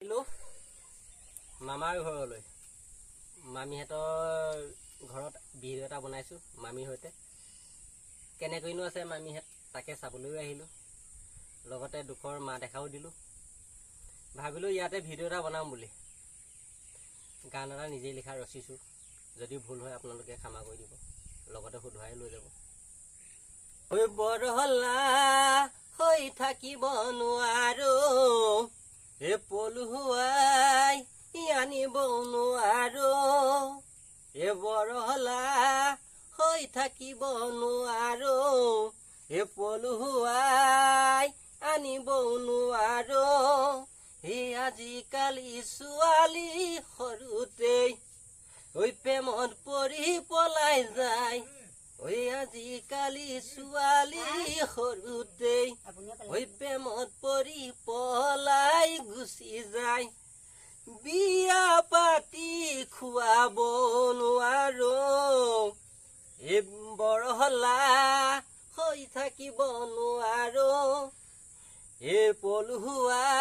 আহিলোঁ মামাৰ ঘৰলৈ। মামীহঁতৰ ঘৰত বিহু এটা বনাইছোঁ মামীৰ সৈতে। কেনেকৈনো আছে মামীহঁত তাকে চাবলৈও আহিলোঁ, লগতে দুখৰ মা দেখাও দিলোঁ। ভাবিলোঁ ইয়াতে ভিডিঅ' এটা বনাম বুলি। গান এটা নিজেই লিখা ৰচিছোঁ, যদি ভুল হয় আপোনালোকে ক্ষমা কৰি দিব, লগতে শুধৰাই লৈ যাব। ঐ বৰহলা হৈ থাকিব নোৱাৰো, এ পলুৱাই আনিব নোৱাৰো, এ বৰহলা হৈ থাকিব নোৱাৰো, এ পলুৱাই আনিব নোৱাৰো। এই আজিকালি ছোৱালী সৰুতেই ঐ প্ৰেমত পৰি পলাই যায়, ঐ আজিকালি ছোৱালী সৰুতেই ঐ প্ৰেমত পৰি পলাই গুচি যায়। বিয়া পাতি খুৱাব নোৱাৰো, এই বৰহলা হৈ থাকিব নোৱাৰো, এই পলুৱাই